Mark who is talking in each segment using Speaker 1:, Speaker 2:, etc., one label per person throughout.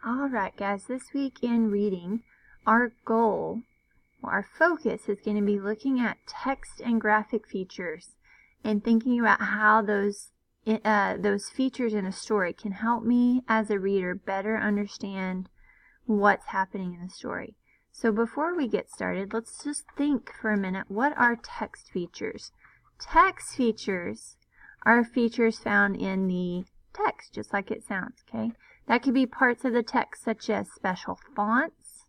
Speaker 1: Alright guys, this week in reading, our focus is going to be looking at text and graphic features and thinking about how those features in a story can help me as a reader better understand what's happening in the story. So before we get started, let's just think for a minute, what are text features? Text features are features found in the text, just like it sounds, okay? That could be parts of the text such as special fonts,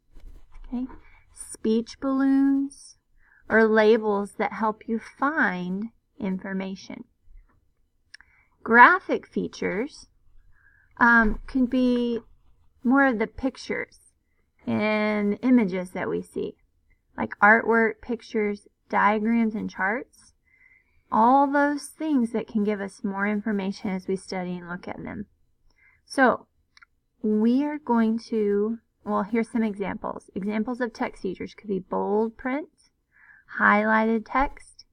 Speaker 1: okay, speech balloons, or labels that help you find information. Graphic features can be more of the pictures and images that we see, like artwork, pictures, diagrams, and charts. All those things that can give us more information as we study and look at them. So, we are going to, well, here's some examples. Examples of text features could be bold print, highlighted text.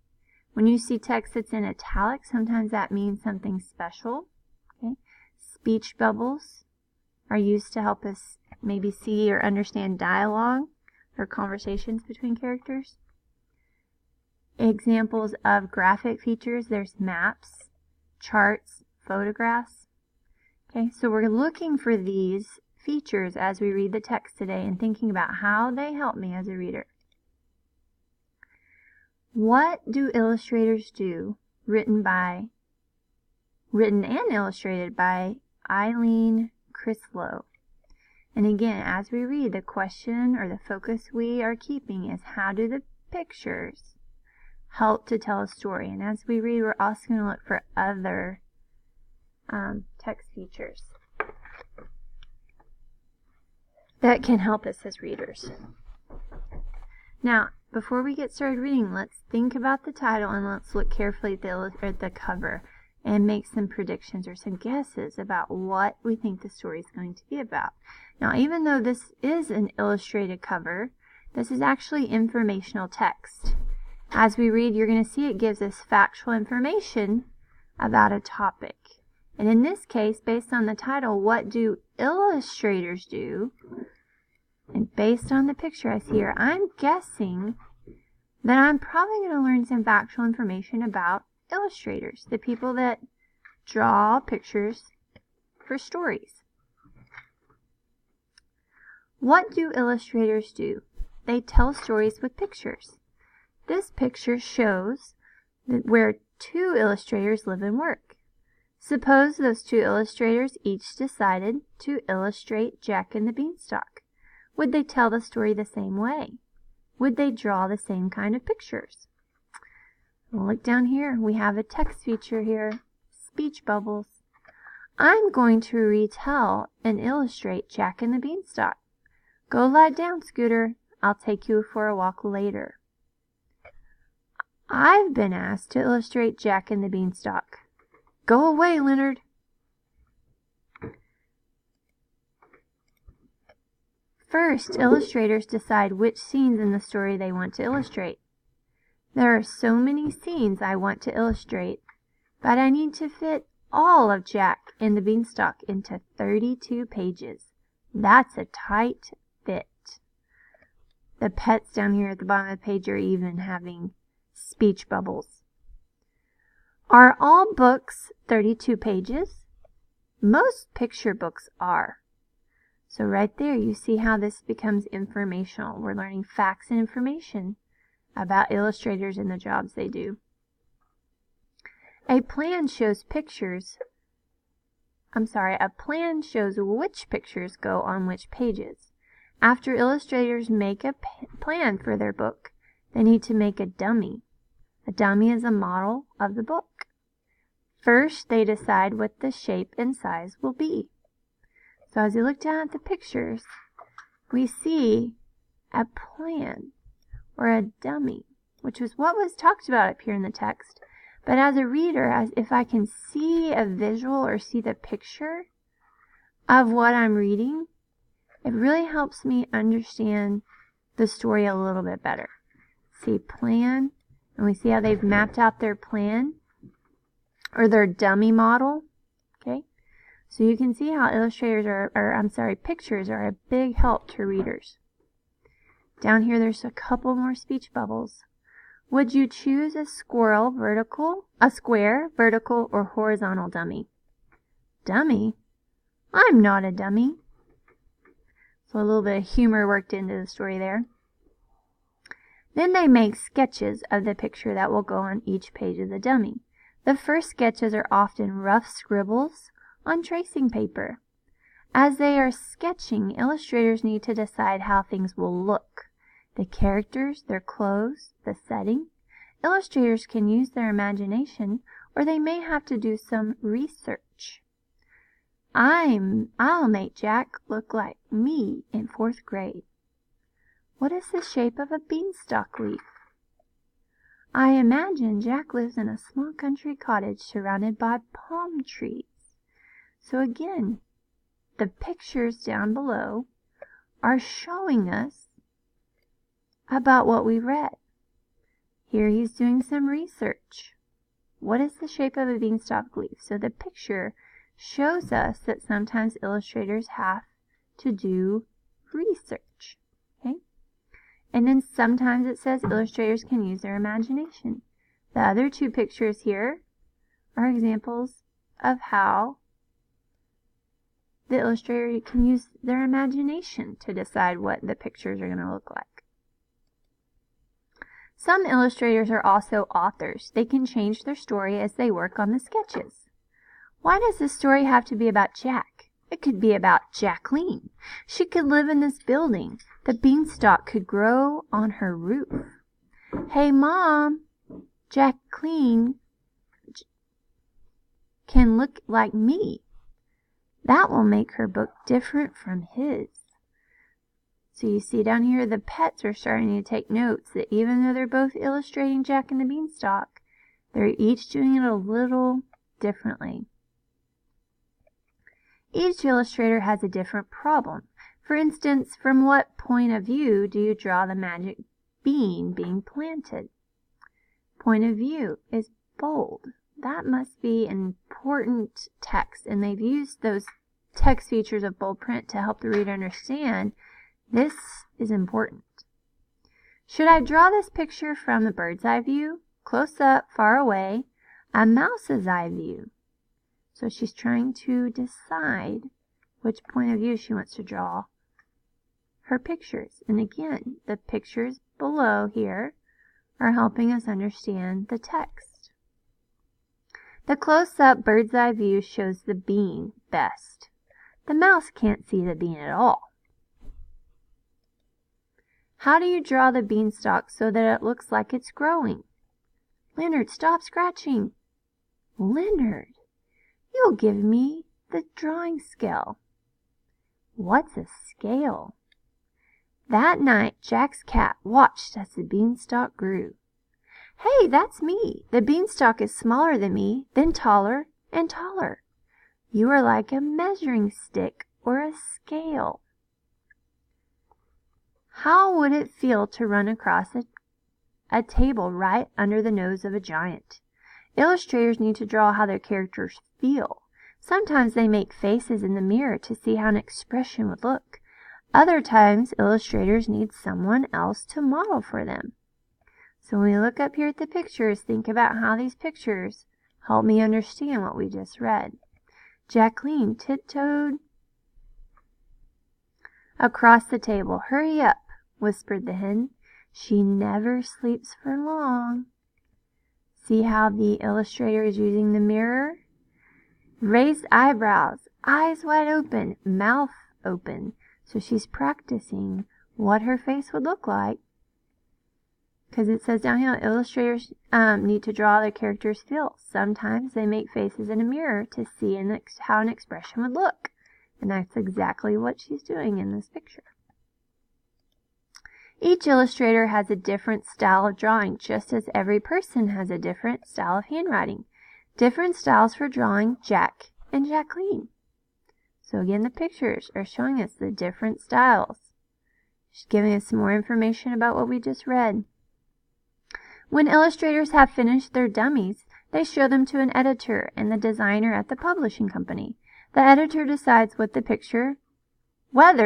Speaker 1: When you see text that's in italics, sometimes that means something special. Okay? Speech bubbles are used to help us maybe see or understand dialogue or conversations between characters. Examples of graphic features, there's maps, charts, photographs. Okay, so we're looking for these features as we read the text today and thinking about how they help me as a reader. What do illustrators do? Written and illustrated by Eileen Crislow. And again, as we read, the question or the focus we are keeping is how do the pictures help to tell a story? And as we read, we're also going to look for other text features that can help us as readers. Now, before we get started reading, let's think about the title and let's look carefully at the cover and make some predictions or some guesses about what we think the story is going to be about. Now, even though this is an illustrated cover, this is actually informational text. As we read, you're going to see it gives us factual information about a topic. And in this case, based on the title, what do illustrators do? And based on the picture I see here, I'm guessing that I'm probably going to learn some factual information about illustrators, the people that draw pictures for stories. What do illustrators do? They tell stories with pictures. This picture shows where two illustrators live and work. Suppose those two illustrators each decided to illustrate Jack and the Beanstalk. Would they tell the story the same way? Would they draw the same kind of pictures? Well, look down here. We have a text feature here, speech bubbles. I'm going to retell and illustrate Jack and the Beanstalk. Go lie down, Scooter. I'll take you for a walk later. I've been asked to illustrate Jack and the Beanstalk. Go away, Leonard. First, illustrators decide which scenes in the story they want to illustrate. There are so many scenes I want to illustrate, but I need to fit all of Jack and the Beanstalk into 32 pages. That's a tight fit. The pets down here at the bottom of the page are even having speech bubbles. Are all books 32 pages? Most picture books are. So right there you see how this becomes informational. We're learning facts and information about illustrators and the jobs they do. A plan shows which pictures go on which pages. After illustrators make a plan for their book, they need to make a dummy. A dummy is a model of the book. First, they decide what the shape and size will be. So as you look down at the pictures, we see a plan or a dummy, which was what was talked about up here in the text. But as a reader, if I can see a visual or see the picture of what I'm reading, it really helps me understand the story a little bit better. See plan, and we see how they've mapped out their plan or their dummy model. Okay, So you can see how pictures are a big help to readers. Down here there's a couple more speech bubbles. Would you choose a square, vertical, or horizontal dummy? Dummy? I'm not a dummy. So a little bit of humor worked into the story there. Then they make sketches of the picture that will go on each page of the dummy. The first sketches are often rough scribbles on tracing paper. As they are sketching, illustrators need to decide how things will look. The characters, their clothes, the setting. Illustrators can use their imagination, or they may have to do some research. I'll make Jack look like me in 4th grade. What is the shape of a beanstalk leaf? I imagine Jack lives in a small country cottage surrounded by palm trees. So again, the pictures down below are showing us about what we read. Here he's doing some research. What is the shape of a beanstalk leaf? So the picture shows us that sometimes illustrators have to do research. Okay? And then sometimes it says illustrators can use their imagination. The other two pictures here are examples of how the illustrator can use their imagination to decide what the pictures are going to look like. Some illustrators are also authors. They can change their story as they work on the sketches. Why does the story have to be about Jack? It could be about Jacqueline. She could live in this building. The beanstalk could grow on her roof. Hey, Mom, Jacqueline can look like me. That will make her book different from his. So you see down here the pets are starting to take notes that even though they're both illustrating Jack and the Beanstalk, they're each doing it a little differently. Each illustrator has a different problem. For instance, from what point of view do you draw the magic bean being planted? Point of view is bold. That must be an important text, and they've used those text features of bold print to help the reader understand this is important. Should I draw this picture from the bird's eye view, close up, far away, a mouse's eye view? So she's trying to decide which point of view she wants to draw her pictures. And again, the pictures below here are helping us understand the text. The close-up bird's eye view shows the bean best. The mouse can't see the bean at all. How do you draw the beanstalk so that it looks like it's growing? Leonard, stop scratching. Leonard, you'll give me the drawing scale. What's a scale? That night, Jack's cat watched as the beanstalk grew. Hey, that's me. The beanstalk is smaller than me, then taller and taller. You are like a measuring stick or a scale. How would it feel to run across a table right under the nose of a giant? Illustrators need to draw how their characters feel. Sometimes they make faces in the mirror to see how an expression would look. Other times, illustrators need someone else to model for them. So when we look up here at the pictures, think about how these pictures help me understand what we just read. Jacqueline tiptoed across the table. Hurry up, whispered the hen. She never sleeps for long. See how the illustrator is using the mirror? Raised eyebrows, eyes wide open, mouth open. So she's practicing what her face would look like. Because it says down here, illustrators need to draw their characters' feel. Sometimes they make faces in a mirror to see how an expression would look. And that's exactly what she's doing in this picture. Each illustrator has a different style of drawing, just as every person has a different style of handwriting. Different styles for drawing Jack and Jacqueline. So again, the pictures are showing us the different styles. She's giving us some more information about what we just read. When illustrators have finished their dummies, they show them to an editor and the designer at the publishing company. The editor decides whether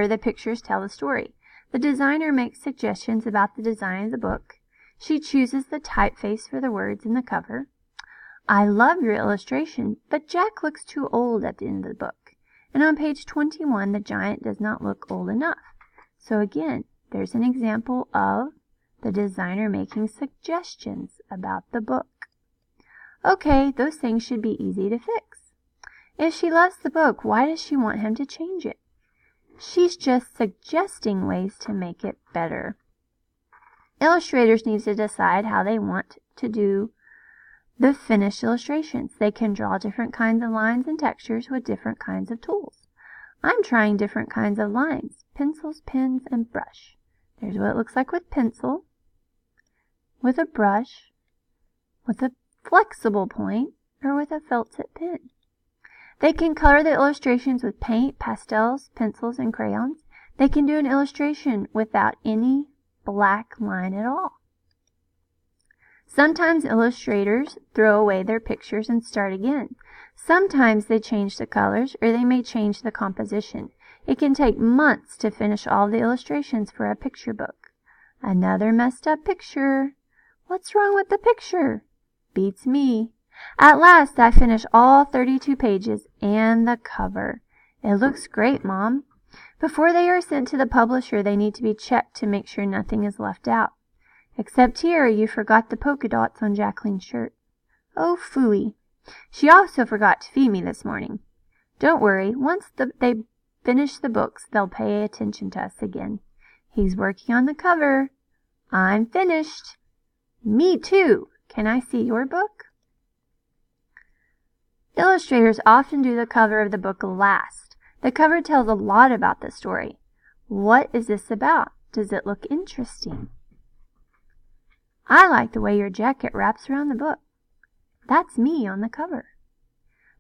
Speaker 1: the pictures tell the story. The designer makes suggestions about the design of the book. She chooses the typeface for the words in the cover. I love your illustration, but Jack looks too old at the end of the book. And on page 21, the giant does not look old enough. So again, there's an example of the designer making suggestions about the book. Okay, those things should be easy to fix. If she loves the book, why does she want him to change it? She's just suggesting ways to make it better. Illustrators need to decide how they want to do the finished illustrations. They can draw different kinds of lines and textures with different kinds of tools. I'm trying different kinds of lines, pencils, pens, and brush. There's what it looks like with pencil, with a brush, with a flexible point, or with a felt tip pen. They can color the illustrations with paint, pastels, pencils, and crayons. They can do an illustration without any black line at all. Sometimes illustrators throw away their pictures and start again. Sometimes they change the colors, or they may change the composition. It can take months to finish all the illustrations for a picture book. Another messed up picture. What's wrong with the picture? Beats me. At last, I finished all 32 pages and the cover. It looks great, Mom. Before they are sent to the publisher, they need to be checked to make sure nothing is left out. Except here, you forgot the polka dots on Jacqueline's shirt. Oh, phooey. She also forgot to feed me this morning. Don't worry. Once they finish the books, they'll pay attention to us again. He's working on the cover. I'm finished. Me too. Can I see your book? Illustrators often do the cover of the book last. The cover tells a lot about the story. What is this about? Does it look interesting? I like the way your jacket wraps around the book. That's me on the cover.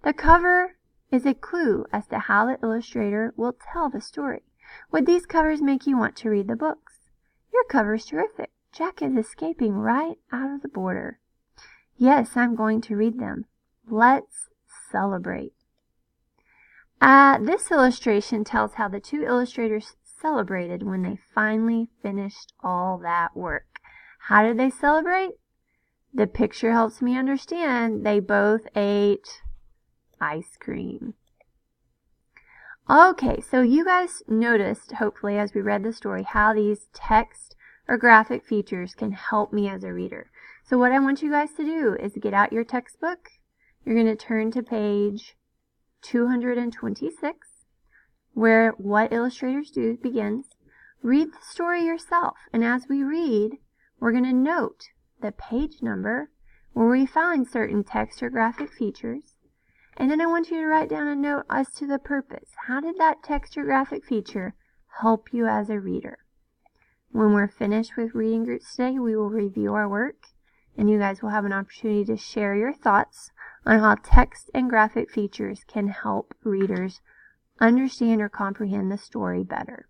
Speaker 1: The cover is a clue as to how the illustrator will tell the story. Would these covers make you want to read the books? Your cover's terrific. Jack is escaping right out of the border. Yes, I'm going to read them. Let's celebrate. This illustration tells how the two illustrators celebrated when they finally finished all that work. How did they celebrate? The picture helps me understand. They both ate ice cream. Okay, so you guys noticed, hopefully, as we read the story, how these text or graphic features can help me as a reader. So what I want you guys to do is get out your textbook. You're going to turn to page 226, where What Illustrators Do begins. Read the story yourself, and as we read, we're going to note the page number where we find certain text or graphic features. And then I want you to write down a note as to the purpose. How did that text or graphic feature help you as a reader? When we're finished with reading groups today, we will review our work, and you guys will have an opportunity to share your thoughts on how text and graphic features can help readers understand or comprehend the story better.